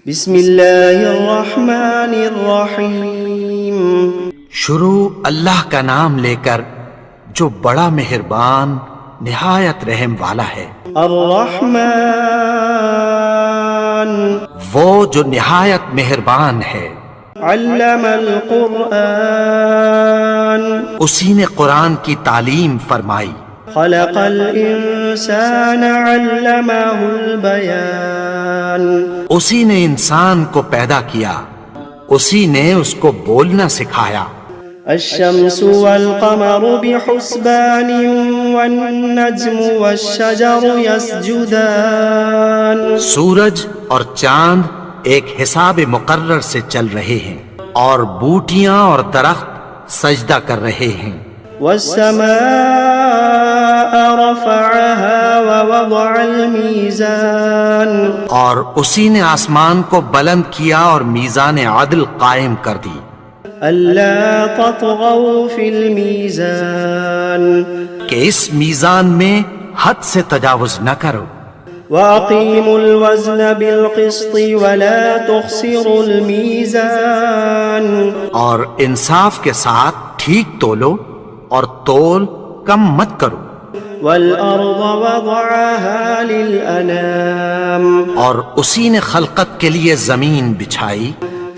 بسم اللہ الرحمن الرحیم۔ شروع اللہ کا نام لے کر جو بڑا مہربان نہایت رحم والا ہے۔ الرحمن وہ جو نہایت مہربان ہے۔ علم القرآن اسی نے قرآن کی تعلیم فرمائی۔ خلق الانسان علمہ البیان اسی نے انسان کو پیدا کیا، اسی نے اس کو بولنا سکھایا۔ الشمس والقمر بحسبان والنجم والشجر يسجدان سورج اور چاند ایک حساب مقرر سے چل رہے ہیں، اور بوٹیاں اور درخت سجدہ کر رہے ہیں۔ والسماء رفعها ووضع الميزان اور اسی نے آسمان کو بلند کیا اور میزان عدل قائم کر دی۔ ألا تطغوا في الميزان کہ اس میزان میں حد سے تجاوز نہ کرو۔ وأقيموا الوزن بالقسط ولا تخسروا الميزان اور انصاف کے ساتھ ٹھیک تولو اور تول کم مت کرو۔ والأرض وضعها للأنام اور اسی نے خلقت کے لیے زمین بچھائی،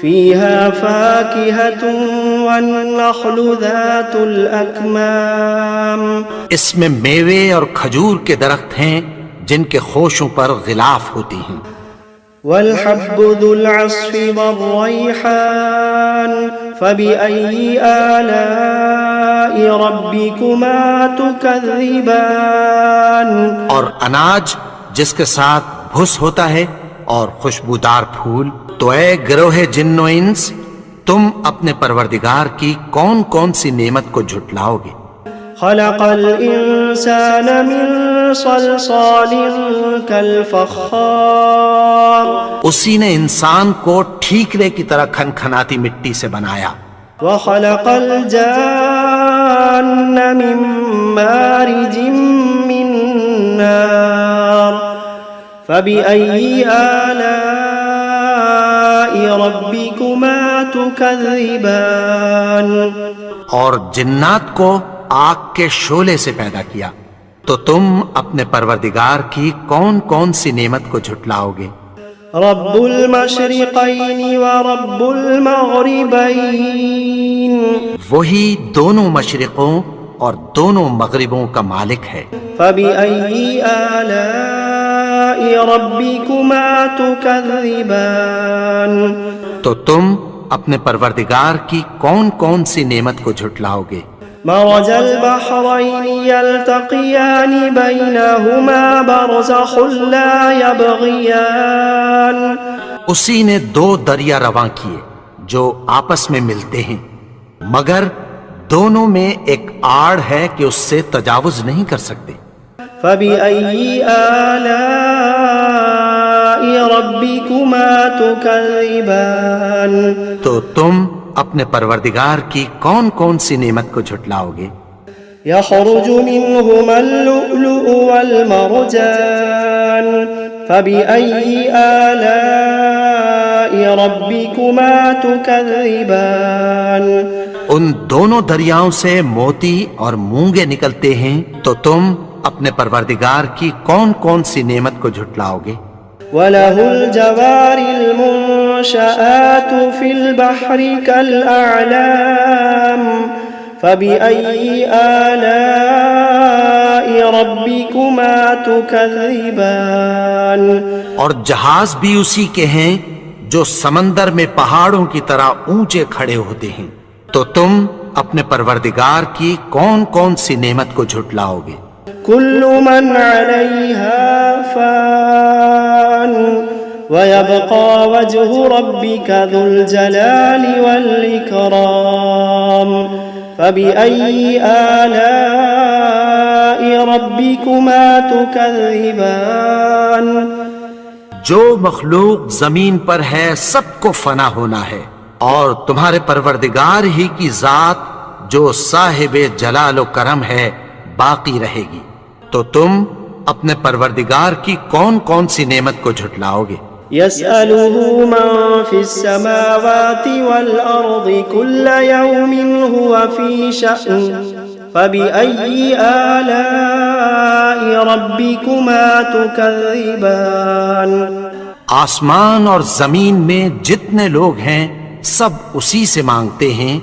فيها فاكهة والنخل ذات الأكمام اس میں میوے اور کھجور کے درخت ہیں جن کے خوشوں پر غلاف ہوتی ہیں۔ والحب ذو العصف والريحان فبأي آلاء ربكما تكذبان اور اناج جس کے ساتھ بھس ہوتا ہے اور خوشبودار پھول، تو اے گروہ جن و انس، تم اپنے پروردگار کی کون کون سی نعمت کو جھٹلاؤ گے؟ خلق الإنسان من صلصال كالفخار اسی نے انسان کو ٹھیکرے کی طرح کھنکھناتی مٹی سے بنایا۔ وخلق الجان من مارج من نار فبأي آلاء ربكما تكذبان اور جنات کو آگ کے شعلے سے پیدا کیا، تو تم اپنے پروردگار کی کون کون سی نعمت کو جھٹلاؤ گے؟ رب المشرقین ورب المغربین وہی دونوں مشرقوں اور دونوں مغربوں کا مالک ہے۔ فبأي آلاء ربكما تكذبان تو تم اپنے پروردگار کی کون کون سی نعمت کو جھٹلاؤ گے؟ مرج البحرين يلتقيان بينهما برزخ لا يبغيان اسی نے دو دریا رواں کیے جو آپس میں ملتے ہیں، مگر دونوں میں ایک آڑ ہے کہ اس سے تجاوز نہیں کر سکتے۔ فبأي آلاء ربكما تكذبان تو تم اپنے پروردگار کی کون کون سی نعمت کو جھٹلاؤ گے؟ يخرج منهما اللؤلؤ والمرجان فبأي آلاء ربكما تكذبان ان دونوں دریاؤں سے موتی اور مونگے نکلتے ہیں، تو تم اپنے پروردگار کی کون کون سی نعمت کو جھٹلاؤ گے؟ وَلَهُ الْجَوَارِ الْمُنشَآتُ فِي الْبَحْرِ كَالْأَعْلَامِ فَبِأَيِّ آلَاءِ رَبِّكُمَا تُكَذِّبَانِ اور جہاز بھی اسی کے ہیں جو سمندر میں پہاڑوں کی طرح اونچے کھڑے ہوتے ہیں، تو تم اپنے پروردگار کی کون کون سی نعمت کو جھٹلاؤ گے؟ كل من عليها فان ويبقى وجه ربك ذو الجلال والإكرام فبأي آلاء ربكما تكذبان جو مخلوق زمین پر ہے سب کو فنا ہونا ہے، اور تمہارے پروردگار ہی کی ذات جو صاحب جلال و کرم ہے باقی رہے گی، تو تم اپنے پروردگار کی کون کون سی نعمت کو جھٹلاؤ گے؟ يسأله من في السماوات والأرض كل يوم هو في شأن فبأي آلاء ربكما تكذبان آسمان اور زمین میں جتنے لوگ ہیں سب اسی سے مانگتے ہیں،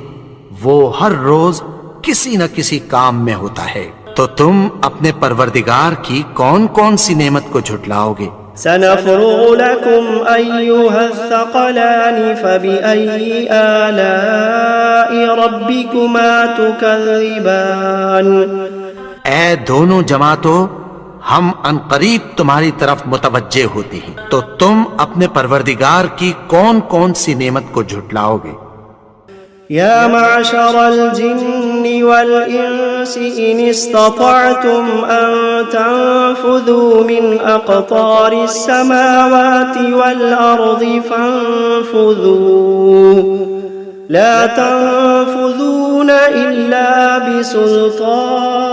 وہ ہر روز کسی نہ کسی کام میں ہوتا ہے، تو تم اپنے پروردگار کی کون کون سی نعمت کو جھٹلاؤ گے؟ سنفرغ لكم أيها الثقلان فبأي آلاء ربكما تكذبان اے دونوں جماعتوں، ہم عنقریب تمہاری طرف متوجہ ہوتے ہیں، تو تم اپنے پروردگار کی کون کون سی نعمت کو جھٹلاؤ گے؟ يا معشر الجن والإنس إن استطعتم أن تنفذوا من أقطار السماوات والأرض فانفذوا لا تنفذون إلا بسلطان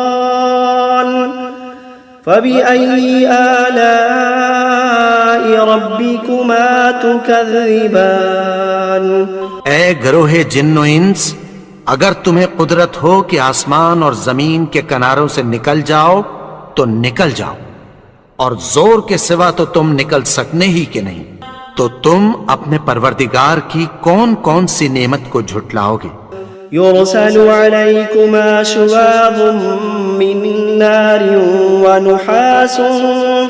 فبأي آلاء ربكما تكذبان اے گروہ جن و انس، اگر تمہیں قدرت ہو کہ آسمان اور زمین کے کناروں سے نکل جاؤ تو نکل جاؤ، اور زور کے سوا تو تم نکل سکنے ہی کہ نہیں، تو تم اپنے پروردگار کی کون کون سی نعمت کو جھٹلاؤ گے؟ يرسل عليكما شواظ من نار ونحاس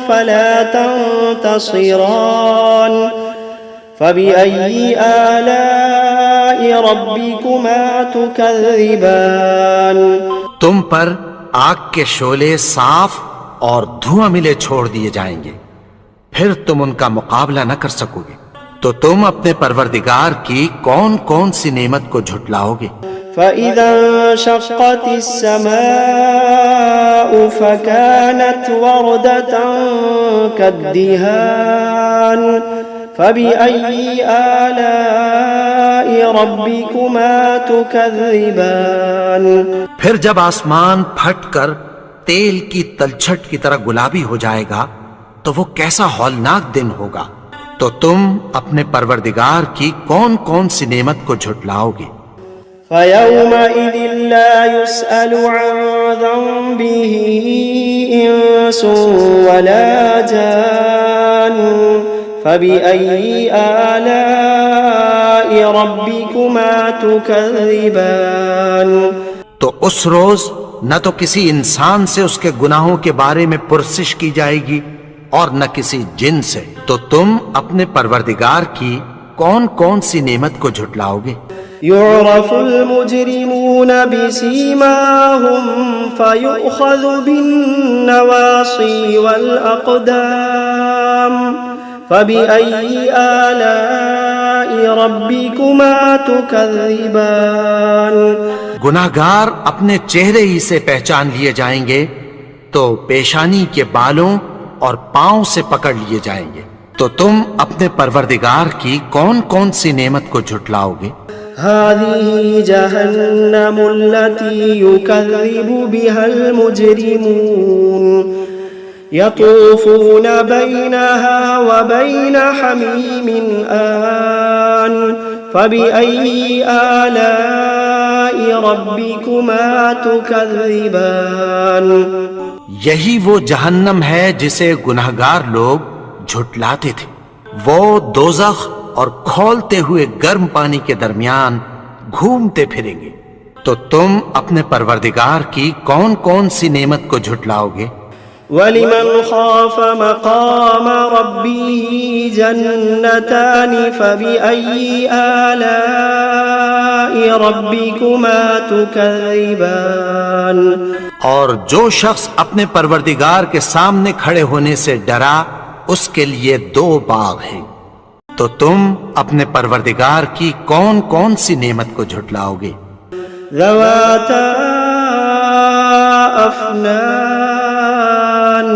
فلا تنتصران فبأي آلاء ربكما تكذبان تم پر آگ کے شعلے صاف اور دھواں ملے چھوڑ دیے جائیں گے، پھر تم ان کا مقابلہ نہ کر سکو گے، تو تم اپنے پروردگار کی کون کون سی نعمت کو جھٹلاؤ گے؟ فإذا انشقت السماء فكانت وردة كالدهان فبأي آلاء ربكما تكذبان پھر جب آسمان پھٹ کر تیل کی تلچھٹ کی طرح گلابی ہو جائے گا تو وہ کیسا ہولناک دن ہوگا، تو تم اپنے پروردگار کی کون کون سی نعمت کو جھٹلاؤ گے؟ فيومئذ لا يسأل عن ذنبه إنس ولا جان فبأي آلاء ربكما تكذبان تو اس روز نہ تو کسی انسان سے اس کے گناہوں کے بارے میں پرسش کی جائے گی اور نہ کسی جن سے، تو تم اپنے پروردگار کی کون کون سی نعمت کو جھٹلاؤ گے؟ يعرف المجرمون بسيماهم فيؤخذ بالنواصي والأقدام فبأي آلاء ربكما تكذبان گناہگار اپنے چہرے ہی سے پہچان لیے جائیں گے تو پیشانی کے بالوں اور پاؤں سے پکڑ لیے جائیں گے، تو تم اپنے پروردگار کی کون کون سی نعمت کو جھٹلاؤ گے؟ هذه جهنم التي يكذب بها المجرمون يطوفون بينها وبين حميم آن فبأي آلاء ربكما تكذبان یہی وہ جہنم ہے جسے گناہگار لوگ جھٹلاتے تھے، وہ دوزخ اور کھولتے ہوئے گرم پانی کے درمیان گھومتے پھریں گے، تو تم اپنے پروردگار کی کون کون سی نعمت کو جھٹلاؤ گے؟ وَلِمَنْ خَافَ مَقَامَ رَبِّهِ جَنَّتَانِ فَبِأَيِّ آلَاءِ رَبِّكُمَا تُكَذِّبَانِ اور جو شخص اپنے پروردگار کے سامنے کھڑے ہونے سے ڈرا اس کے لیے دو باغ ہیں، تو تم اپنے پروردگار کی کون کون سی نعمت کو جھٹلاؤ گے؟ ذواتا افنان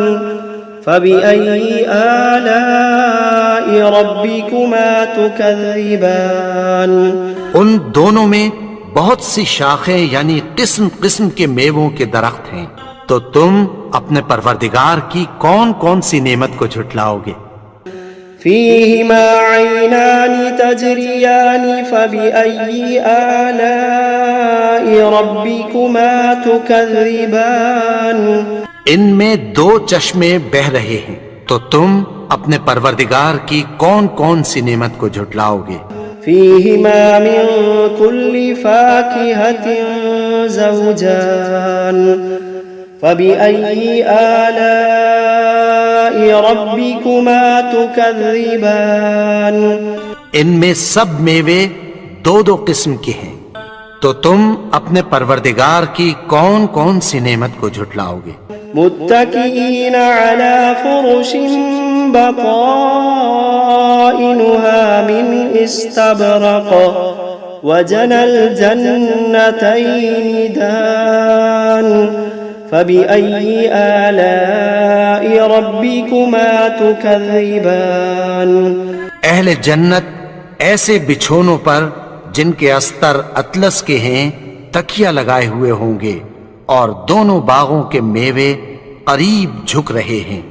فبأي آلاء ربكما تكذبان ان دونوں میں بہت سی شاخیں یعنی قسم قسم کے میووں کے درخت ہیں، تو تم اپنے پروردگار کی کون کون سی نعمت کو جھٹلاؤ گے؟ فيهما عينان تجريان فبأي آلاء ربكما تكذبان ان میں دو چشمے بہ رہے ہیں، تو تم اپنے پروردگار کی کون کون سی نعمت کو جھٹلاؤ گے؟ فيهما من كل فاكهة زوجان فبأي آلاء ربكما تكذبان ان میں سب میوے دو دو قسم کے ہیں، تو تم اپنے پروردگار کی کون کون سی نعمت کو جھٹلاؤ گے؟ متكئين على فرش بطائنها من استبرق وجنى الجنتين دان فبأي آلاء ربكما تكذبان اہل جنت ایسے بچھونوں پر جن کے استر اطلس کے ہیں تکیہ لگائے ہوئے ہوں گے، اور دونوں باغوں کے میوے قریب جھک رہے ہیں،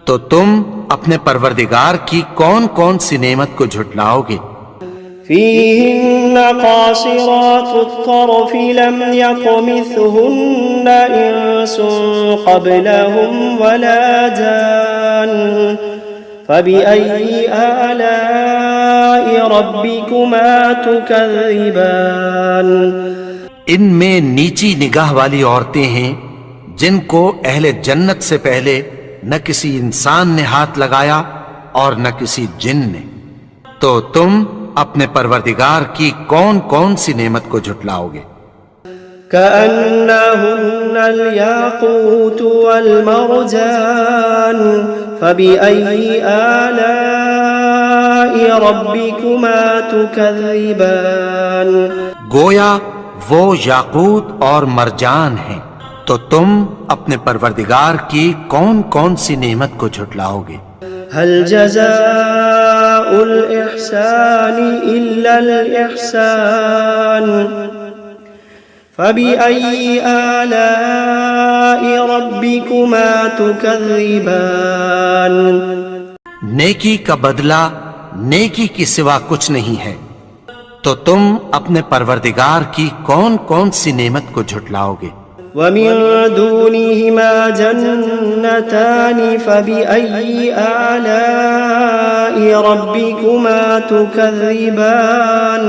تو تم اپنے پروردگار کی کون کون سی نعمت کو جھٹلاؤ گے؟ فيهن قاصرات الطرف لم يطمثهن إنس قبلهم ولا جان فبأي آلاء ربكما تكذبان ان میں نیچی نگاہ والی عورتیں ہیں جن کو اہل جنت سے پہلے نہ کسی انسان نے ہاتھ لگایا اور نہ کسی جن نے، تو تم اپنے پروردگار کی کون کون سی نعمت کو جھٹلاؤ گے؟ كأنهن الياقوت والمرجان فبأي آلاء ربكما تكذبان گویا وہ یاقوت اور مرجان ہیں، تو تم اپنے پروردگار کی کون کون سی نعمت کو جھٹلاؤ گے؟ هل جزاء الإحسان إلا الإحسان فبأي آلاء ربكما تكذبان نیکی کا بدلہ نیکی کی سوا کچھ نہیں ہے، تو تم اپنے پروردگار کی کون کون سی نعمت کو جھٹلاؤ گے؟ ومن دونهما جنتان فبأي آلاء ربكما تكذبان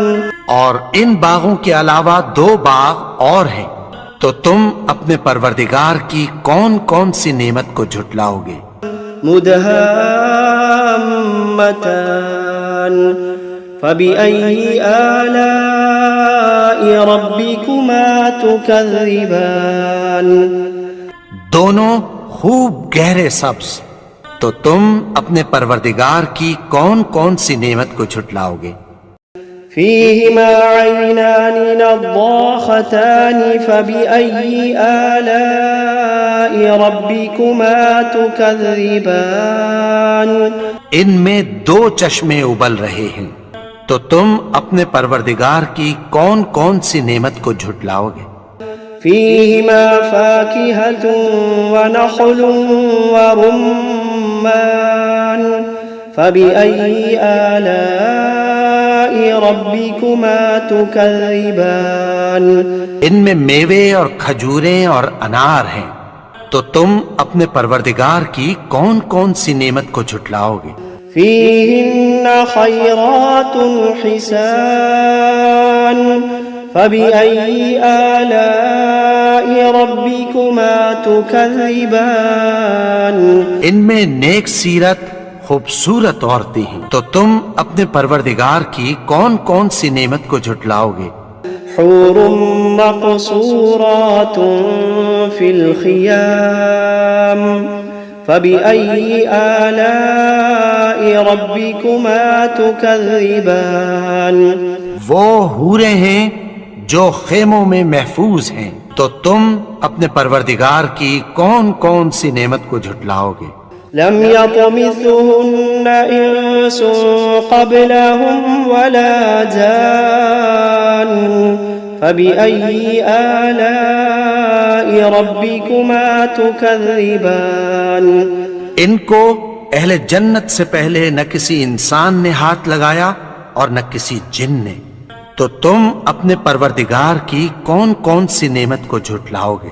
اور ان باغوں کے علاوہ دو باغ اور ہیں، تو تم اپنے پروردگار کی کون کون سی نعمت کو جھٹلاؤ گے؟ مدهامتان فبأي آلاء ربكما تكذبان دونوں خوب گہرے سبز، تو تم اپنے پروردگار کی کون کون سی نعمت کو جھٹلاؤ گے؟ فيهما عينان نضاختان فبأي آلاء ربكما تكذبان ان میں دو چشمے ابل رہے ہیں، تو تم اپنے پروردگار کی کون کون سی نعمت کو جھٹلاؤ گے؟ فيهما فاكهة ونخل ورمان فبأي آلاء ربكما تكذبان ان میں میوے اور کھجوریں اور انار ہیں، تو تم اپنے پروردگار کی کون کون سی نعمت کو جھٹلاؤ گے؟ فيهن خيرات حسان فبأي آلاء ربكما تكذبان ان میں نیک سیرت خوبصورت عورتیں ہیں، تو تم اپنے پروردگار کی کون کون سی نعمت کو جھٹلاؤ گے؟ حور مقصورات في الخيام فبأي آلاء ربكما تكذبان وہ حوریں ہیں جو خیموں میں محفوظ ہیں، تو تم اپنے پروردگار کی کون کون سی نعمت کو جھٹلاؤ گے؟ لم يطمثهن إنس قبلهم ولا جان فبأي آلاء ربكما تكذبان ان کو اہل جنت سے پہلے نہ کسی انسان نے ہاتھ لگایا اور نہ کسی جن نے، تو تم اپنے پروردگار کی کون کون سی نعمت کو جھٹلاؤ گے؟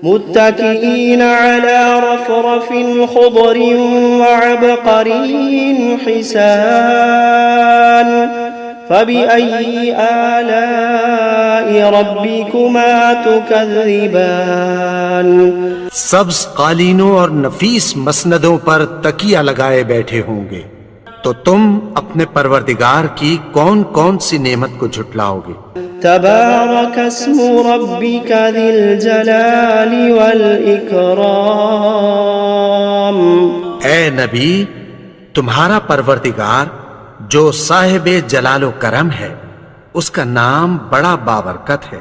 متكئين على رفرف خضر وعبقري حسان فبأي آلاء ربكما تكذبان سبز قالینوں اور نفیس مسندوں پر تکیہ لگائے بیٹھے ہوں گے، تو تم اپنے پروردگار کی کون کون سی نعمت کو جھٹلاؤ گے؟ تبارك اسم ربك ذي الجلال والإكرام اے نبی، تمہارا پروردگار جو صاحب جلال و کرم ہے، اس کا نام بڑا بابرکت ہے۔